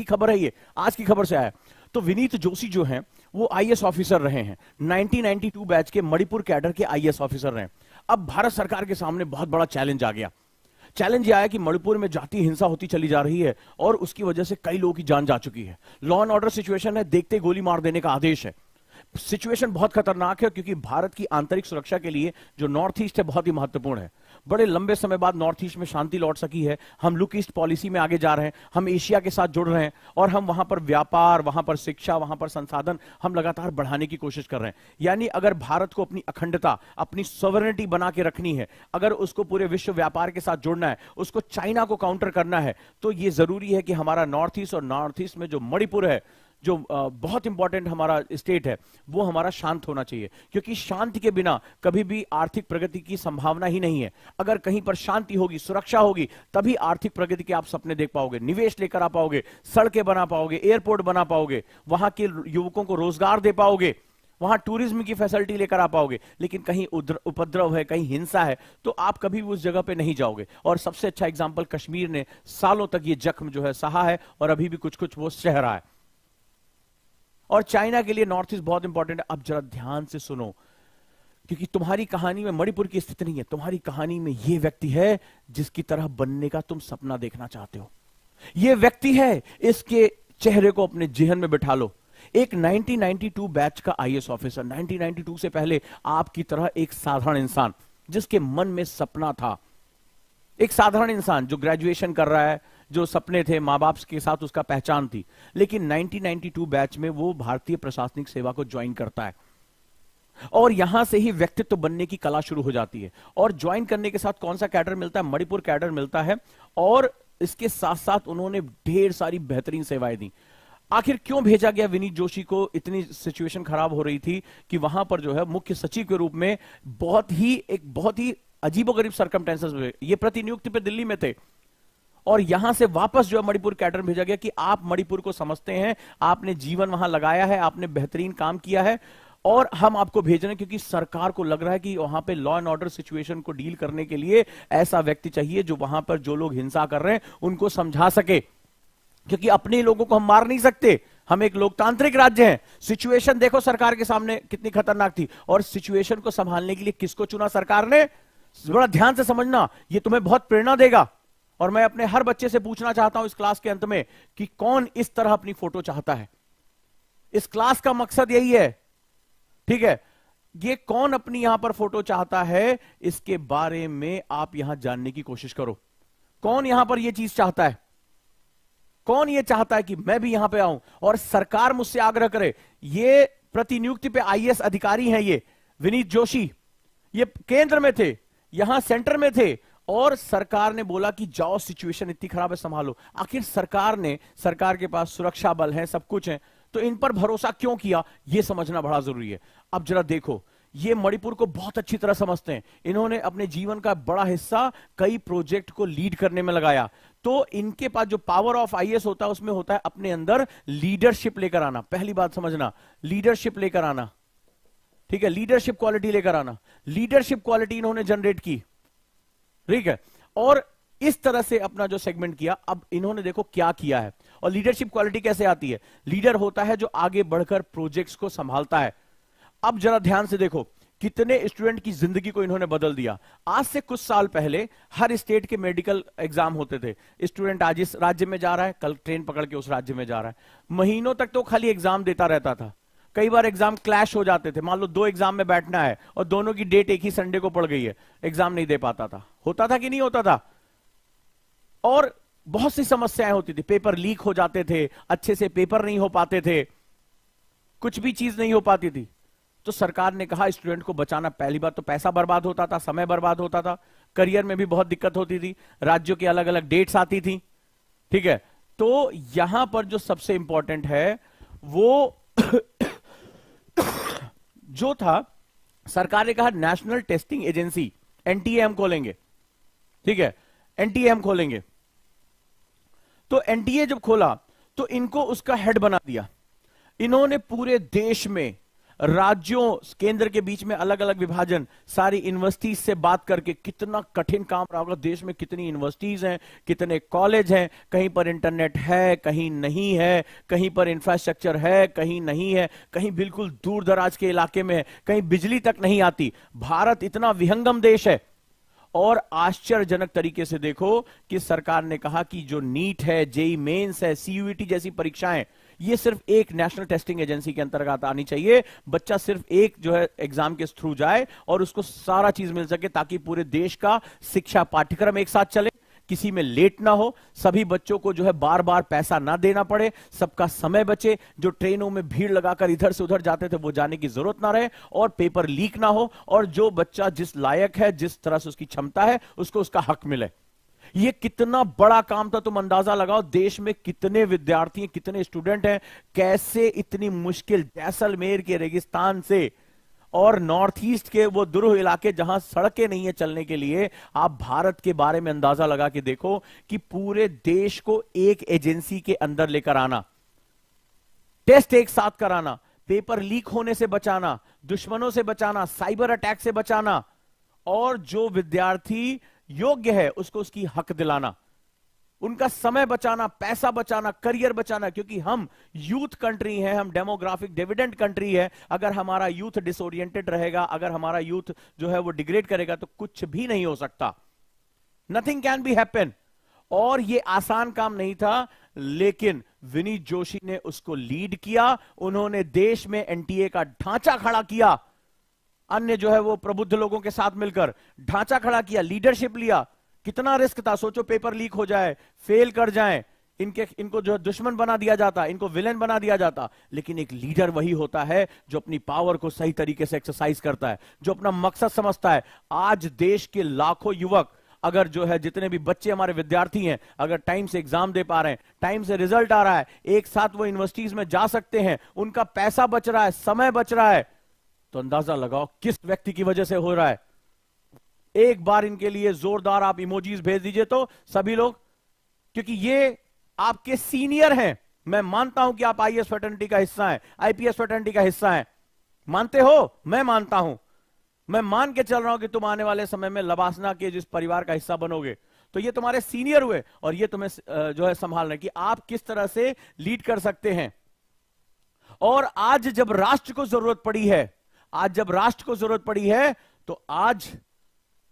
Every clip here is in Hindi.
की खबर है, ये आज की खबर से आया। तो विनीत जोशी जो हैं वो आईएएस ऑफिसर रहे हैं, 1992 बैच के मणिपुर कैडर के आईएएस ऑफिसर रहे हैं। अब भारत सरकार के सामने बहुत बड़ा चैलेंज आ गया। चैलेंज यह आया कि मणिपुर में जातीय हिंसा होती चली जा रही है और उसकी वजह से कई लोगों की जान जा चुकी है। लॉ एंड ऑर्डर सिचुएशन है, देखते गोली मार देने का आदेश है। सिचुएशन बहुत खतरनाक है क्योंकि भारत की आंतरिक सुरक्षा के लिए जो नॉर्थ ईस्ट है बहुत ही महत्वपूर्ण है। बड़े लंबे समय बाद नॉर्थ ईस्ट में शांति लौट सकी है। हम लुक ईस्ट पॉलिसी में आगे जा रहे हैं, हम एशिया के साथ जुड़ रहे हैं और हम वहां पर व्यापार, वहां पर शिक्षा, वहां पर संसाधन हम लगातार बढ़ाने की कोशिश कर रहे हैं। यानी अगर भारत को अपनी अखंडता, अपनी सॉवरेनिटी बना के रखनी है, अगर उसको पूरे विश्व व्यापार के साथ जुड़ना है, उसको चाइना को काउंटर करना है, तो यह जरूरी है कि हमारा नॉर्थ ईस्ट और नॉर्थ ईस्ट में जो मणिपुर है, जो बहुत इंपॉर्टेंट हमारा स्टेट है, वो हमारा शांत होना चाहिए। क्योंकि शांति के बिना कभी भी आर्थिक प्रगति की संभावना ही नहीं है। अगर कहीं पर शांति होगी, सुरक्षा होगी, तभी आर्थिक प्रगति के आप सपने देख पाओगे, निवेश लेकर आ पाओगे, सड़कें बना पाओगे, एयरपोर्ट बना पाओगे, वहां के युवकों को रोजगार दे पाओगे, वहां टूरिज्म की फैसिलिटी लेकर आ पाओगे। लेकिन कहीं उपद्रव है, कहीं हिंसा है, तो आप कभी भी उस जगह पे नहीं जाओगे। और सबसे अच्छा एग्जाम्पल कश्मीर ने सालों तक ये जख्म जो है सहा है और अभी भी कुछ कुछ वो सह रहा है। और चाइना के लिए नॉर्थ ईस्ट बहुत इंपॉर्टेंट है। अब जरा ध्यान से सुनो, क्योंकि तुम्हारी कहानी में मणिपुर की स्थिति नहीं है, तुम्हारी कहानी में यह व्यक्ति है जिसकी तरह बनने का तुम सपना देखना चाहते हो। यह व्यक्ति है, इसके चेहरे को अपने जेहन में बिठा लो। एक 1992 बैच का आईएएस ऑफिसर, 1992 से पहले आपकी तरह एक साधारण इंसान जिसके मन में सपना था, एक साधारण इंसान जो ग्रेजुएशन कर रहा है, जो सपने थे, मां बाप के साथ उसका पहचान थी। लेकिन 1992 बैच में वो भारतीय प्रशासनिक सेवा को ज्वाइन करता है और यहां से ही व्यक्तित्व बनने की कला शुरू हो जाती है। और ज्वाइन करने के साथ कौन सा कैडर मिलता है? मणिपुर कैडर मिलता है। और इसके साथ साथ उन्होंने ढेर सारी बेहतरीन सेवाएं दी। आखिर क्यों भेजा गया विनीत जोशी को? इतनी सिचुएशन खराब हो रही थी कि वहां पर जो है मुख्य सचिव के रूप में बहुत ही अजीबोगरीब सर्कमस्टेंसेस में ये प्रतिनियुक्ति पे दिल्ली में थे और यहां से वापस जो है मणिपुर कैडर भेजा गया कि आप मणिपुर को समझते हैं, आपने जीवन वहां लगाया है, आपने बेहतरीन काम किया है और हम आपको भेज रहे हैं क्योंकि सरकार को लग रहा है कि वहां पे लॉ एंड ऑर्डर सिचुएशन को डील करने के लिए ऐसा व्यक्ति चाहिए जो वहां पर जो लोग हिंसा कर रहे हैं उनको समझा सके। क्योंकि अपने लोगों को हम मार नहीं सकते, हम एक लोकतांत्रिक राज्य हैं। सिचुएशन देखो सरकार के सामने कितनी खतरनाक थी और सिचुएशन को संभालने के लिए किसको चुना सरकार ने? बड़ा ध्यान से समझना, ये तुम्हें बहुत प्रेरणा देगा। और मैं अपने हर बच्चे से पूछना चाहता हूं इस क्लास के अंत में कि कौन इस तरह अपनी फोटो चाहता है। इस क्लास का मकसद यही है, ठीक है? ये कौन अपनी यहां पर फोटो चाहता है, इसके बारे में आप यहां जानने की कोशिश करो। कौन यहां पर यह चीज चाहता है? कौन ये चाहता है कि मैं भी यहां पे आऊं और सरकार मुझसे आग्रह करे? ये प्रतिनियुक्ति पे आईएएस अधिकारी हैं, ये विनीत जोशी, ये केंद्र में थे, यहां सेंटर में थे और सरकार ने बोला कि जाओ, सिचुएशन इतनी खराब है, संभालो। आखिर सरकार के पास सुरक्षा बल है, सब कुछ है, तो इन पर भरोसा क्यों किया, यह समझना बड़ा जरूरी है। अब जरा देखो, ये मणिपुर को बहुत अच्छी तरह समझते हैं। इन्होंने अपने जीवन का बड़ा हिस्सा कई प्रोजेक्ट को लीड करने में लगाया। तो इनके पास जो पावर ऑफ आईएएस होता है उसमें होता है अपने अंदर लीडरशिप लेकर आना। पहली बात समझना, लीडरशिप लेकर आना, ठीक है? लीडरशिप क्वालिटी लेकर आना। लीडरशिप क्वालिटी इन्होंने जनरेट की, ठीक है? और इस तरह से अपना जो सेगमेंट किया। अब इन्होंने देखो क्या किया है। और लीडरशिप क्वालिटी कैसे आती है? लीडर होता है जो आगे बढ़कर प्रोजेक्ट्स को संभालता है। अब जरा ध्यान से देखो कितने स्टूडेंट की जिंदगी को इन्होंने बदल दिया। आज से कुछ साल पहले हर स्टेट के मेडिकल एग्जाम होते थे। स्टूडेंट आज इस राज्य में जा रहा है, कल ट्रेन पकड़ के उस राज्य में जा रहा है। महीनों तक तो खाली एग्जाम देता रहता था। कई बार एग्जाम क्लैश हो जाते थे। मान लो 2 एग्जाम में बैठना है और दोनों की डेट एक ही संडे को पड़ गई है, एग्जाम नहीं दे पाता था। होता था कि नहीं होता था? और बहुत सी समस्याएं होती थी, पेपर लीक हो जाते थे, अच्छे से पेपर नहीं हो पाते थे, कुछ भी चीज नहीं हो पाती थी। तो सरकार ने कहा स्टूडेंट को बचाना। पहली बात तो पैसा बर्बाद होता था, समय बर्बाद होता था, करियर में भी बहुत दिक्कत होती थी, राज्यों की अलग अलग डेट्स आती थी, ठीक है? तो यहां पर जो सबसे इंपॉर्टेंट है वो जो था, सरकार ने कहा नेशनल टेस्टिंग एजेंसी एनटीए हम खोलेंगे, ठीक है? एनटीए हम खोलेंगे। तो एनटीए जब खोला तो इनको उसका हेड बना दिया। इन्होंने पूरे देश में राज्यों केंद्र के बीच में अलग अलग विभाजन, सारी यूनिवर्सिटीज से बात करके, कितना कठिन काम रहा होगा। देश में कितनी यूनिवर्सिटीज हैं, कितने कॉलेज हैं, कहीं पर इंटरनेट है, कहीं नहीं है, कहीं पर इंफ्रास्ट्रक्चर है, कहीं नहीं है, कहीं बिल्कुल दूर दराज के इलाके में है, कहीं बिजली तक नहीं आती। भारत इतना विहंगम देश है। और आश्चर्यजनक तरीके से देखो कि सरकार ने कहा कि जो नीट है, जेई मेंस है, सीयूईटी जैसी परीक्षाएं, ये सिर्फ एक नेशनल टेस्टिंग एजेंसी के अंतर्गत आनी चाहिए। बच्चा सिर्फ एक जो है एग्जाम के थ्रू जाए और उसको सारा चीज मिल सके, ताकि पूरे देश का शिक्षा पाठ्यक्रम एक साथ चले, किसी में लेट ना हो, सभी बच्चों को जो है बार बार पैसा ना देना पड़े, सबका समय बचे, जो ट्रेनों में भीड़ लगाकर इधर से उधर जाते थे वो जाने की जरूरत ना रहे, और पेपर लीक ना हो, और जो बच्चा जिस लायक है, जिस तरह से उसकी क्षमता है, उसको उसका हक मिले। ये कितना बड़ा काम था, तुम अंदाजा लगाओ। देश में कितने विद्यार्थी हैं, कितने स्टूडेंट हैं, कैसे इतनी मुश्किल जैसलमेर के रेगिस्तान से और नॉर्थ ईस्ट के वो दुरूह इलाके जहां सड़कें नहीं है चलने के लिए, आप भारत के बारे में अंदाजा लगा के देखो कि पूरे देश को एक एजेंसी के अंदर लेकर आना, टेस्ट एक साथ कराना, पेपर लीक होने से बचाना, दुश्मनों से बचाना, साइबर अटैक से बचाना, और जो विद्यार्थी योग्य है उसको उसकी हक दिलाना, उनका समय बचाना, पैसा बचाना, करियर बचाना। क्योंकि हम यूथ कंट्री हैं, हम डेमोग्राफिक डिविडेंड कंट्री है। अगर हमारा यूथ डिसोरिएंटेड रहेगा, अगर हमारा यूथ जो है वो डिग्रेड करेगा, तो कुछ भी नहीं हो सकता। Nothing can be happen. और ये आसान काम नहीं था, लेकिन विनीत जोशी ने उसको लीड किया। उन्होंने देश में एनटीए का ढांचा खड़ा किया, अन्य जो है वो प्रबुद्ध लोगों के साथ मिलकर ढांचा खड़ा किया, लीडरशिप लिया। कितना रिस्क था, सोचो, पेपर लीक हो जाए, फेल कर जाए, इनको जो दुश्मन बना दिया जाता, इनको विलेन बना दिया जाता। लेकिन एक लीडर वही होता है जो अपनी पावर को सही तरीके से एक्सरसाइज करता है, जो अपना मकसद समझता है। आज देश के लाखों युवक, अगर जो है जितने भी बच्चे हमारे विद्यार्थी हैं, अगर टाइम से एग्जाम दे पा रहे हैं, टाइम से रिजल्ट आ रहा है, एक साथ वो यूनिवर्सिटीज में जा सकते हैं, उनका पैसा बच रहा है, समय बच रहा है, तो अंदाजा लगाओ किस व्यक्ति की वजह से हो रहा है। एक बार इनके लिए जोरदार आप इमोजीज भेज दीजिए तो सभी लोग, क्योंकि ये आपके सीनियर हैं। मैं मानता हूं कि आप आईएएस फ्रेटर्निटी का हिस्सा हैं, आईपीएस फ्रेटर्निटी का हिस्सा हैं। मानते हो? मैं मानता हूं। मैं मान के चल रहा हूं कि तुम आने वाले समय में लबासना के जिस परिवार का हिस्सा बनोगे, तो ये तुम्हारे सीनियर हुए और ये तुम्हें जो है संभाल रहे कि आप किस तरह से लीड कर सकते हैं। और आज जब राष्ट्र को जरूरत पड़ी है, आज जब राष्ट्र को जरूरत पड़ी है, तो आज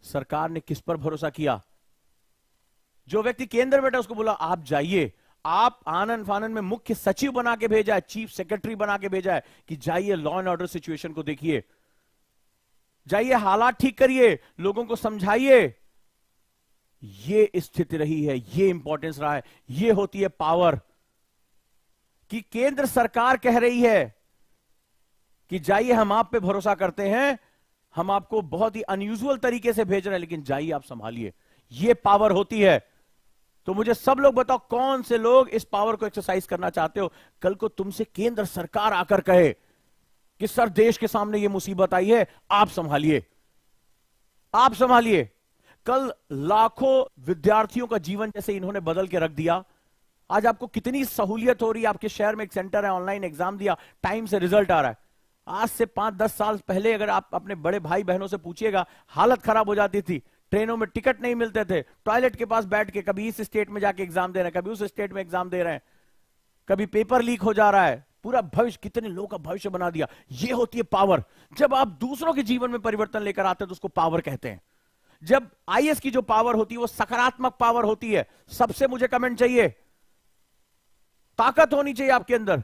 सरकार ने किस पर भरोसा किया? जो व्यक्ति केंद्र में बैठा उसको बोला आप जाइए, आप आनन फानन में मुख्य सचिव बना के भेजा है, चीफ सेक्रेटरी बना के भेजा है कि जाइए लॉ एंड ऑर्डर सिचुएशन को देखिए, जाइए हालात ठीक करिए, लोगों को समझाइए। ये स्थिति रही है, ये इंपॉर्टेंस रहा है, ये होती है पावर। कि केंद्र सरकार कह रही है कि जाइए हम आप पे भरोसा करते हैं, हम आपको बहुत ही अनयूजुअल तरीके से भेज रहे हैं, लेकिन जाइए आप संभालिए। ये पावर होती है। तो मुझे सब लोग बताओ, कौन से लोग इस पावर को एक्सरसाइज करना चाहते हो? कल को तुमसे केंद्र सरकार आकर कहे कि सर देश के सामने ये मुसीबत आई है, आप संभालिए, आप संभालिए। कल लाखों विद्यार्थियों का जीवन जैसे इन्होंने बदल के रख दिया। आज आपको कितनी सहूलियत हो रही है, आपके शहर में एक सेंटर है, ऑनलाइन एग्जाम दिया, टाइम से रिजल्ट आ रहा है। आज से 5-10 साल पहले अगर आप अपने बड़े भाई बहनों से पूछिएगा, हालत खराब हो जाती थी, ट्रेनों में टिकट नहीं मिलते थे, टॉयलेट के पास बैठ के कभी इस स्टेट में जाके एग्जाम दे रहे हैं, कभी उस स्टेट में एग्जाम दे रहे हैं, कभी पेपर लीक हो जा रहा है, पूरा भविष्य, कितने लोगों का भविष्य बना दिया। ये होती है पावर। जब आप दूसरों के जीवन में परिवर्तन लेकर आते हैं तो उसको पावर कहते हैं। जब आईएएस की जो पावर होती है वो सकारात्मक पावर होती है। सबसे मुझे कमेंट चाहिए, ताकत होनी चाहिए आपके अंदर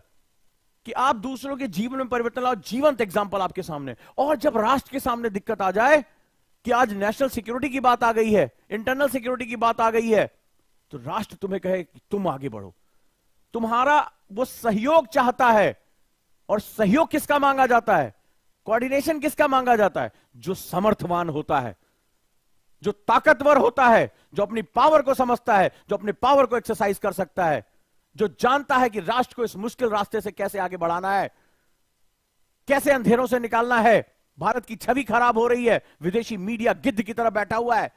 कि आप दूसरों के जीवन में परिवर्तन लाओ। जीवंत एग्जाम्पल आपके सामने। और जब राष्ट्र के सामने दिक्कत आ जाए कि आज नेशनल सिक्योरिटी की बात आ गई है, इंटरनल सिक्योरिटी की बात आ गई है, तो राष्ट्र तुम्हें कहे कि तुम आगे बढ़ो, तुम्हारा वो सहयोग चाहता है। और सहयोग किसका मांगा जाता है? कोऑर्डिनेशन किसका मांगा जाता है? जो समर्थवान होता है, जो ताकतवर होता है, जो अपनी पावर को समझता है, जो अपने पावर को एक्सरसाइज कर सकता है, जो जानता है कि राष्ट्र को इस मुश्किल रास्ते से कैसे आगे बढ़ाना है, कैसे अंधेरों से निकालना है। भारत की छवि खराब हो रही है, विदेशी मीडिया गिद्ध की तरह बैठा हुआ है,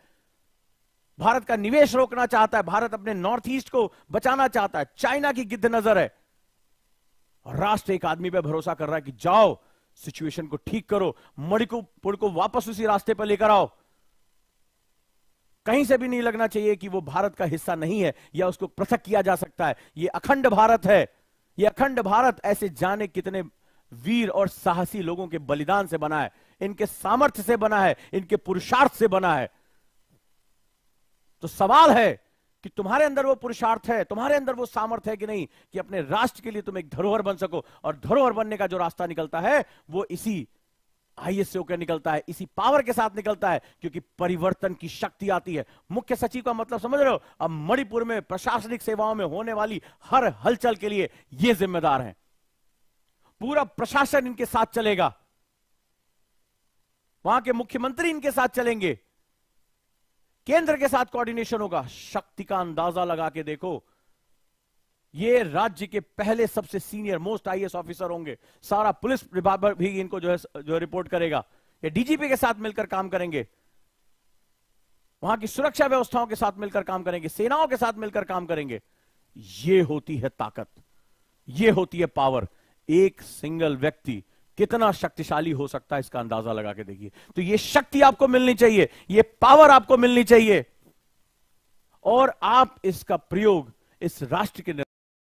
भारत का निवेश रोकना चाहता है, भारत अपने नॉर्थ ईस्ट को बचाना चाहता है, चाइना की गिद्ध नजर है। और राष्ट्र एक आदमी पे भरोसा कर रहा है कि जाओ सिचुएशन को ठीक करो, मणिपुर को वापस उसी रास्ते पर लेकर आओ। कहीं से भी नहीं लगना चाहिए कि वो भारत का हिस्सा नहीं है या उसको पृथक किया जा सकता है। ये अखंड भारत है। ये अखंड भारत ऐसे जाने कितने वीर और साहसी लोगों के बलिदान से बना है, इनके सामर्थ्य से बना है, इनके पुरुषार्थ से बना है। तो सवाल है कि तुम्हारे अंदर वो पुरुषार्थ है, तुम्हारे अंदर वो सामर्थ्य है कि नहीं, कि अपने राष्ट्र के लिए तुम एक धरोहर बन सको। और धरोहर बनने का जो रास्ता निकलता है वो इसी आईएएस से होकर निकलता है, इसी पावर के साथ निकलता है, क्योंकि परिवर्तन की शक्ति आती है। मुख्य सचिव का मतलब समझ रहे हो? अब मणिपुर में प्रशासनिक सेवाओं में होने वाली हर हलचल के लिए ये जिम्मेदार हैं। पूरा प्रशासन इनके साथ चलेगा, वहां के मुख्यमंत्री इनके साथ चलेंगे, केंद्र के साथ कोऑर्डिनेशन होगा। शक्ति का अंदाजा लगा के देखो, ये राज्य के पहले सबसे सीनियर मोस्ट आईएएस ऑफिसर होंगे। सारा पुलिस विभाग भी इनको जो रिपोर्ट करेगा। ये डीजीपी के साथ मिलकर काम करेंगे, वहां की सुरक्षा व्यवस्थाओं के साथ मिलकर काम करेंगे, सेनाओं के साथ मिलकर काम करेंगे। ये होती है ताकत, ये होती है पावर। एक सिंगल व्यक्ति कितना शक्तिशाली हो सकता है, इसका अंदाजा लगा के देखिए। तो ये शक्ति आपको मिलनी चाहिए, ये पावर आपको मिलनी चाहिए, और आप इसका प्रयोग इस राष्ट्र के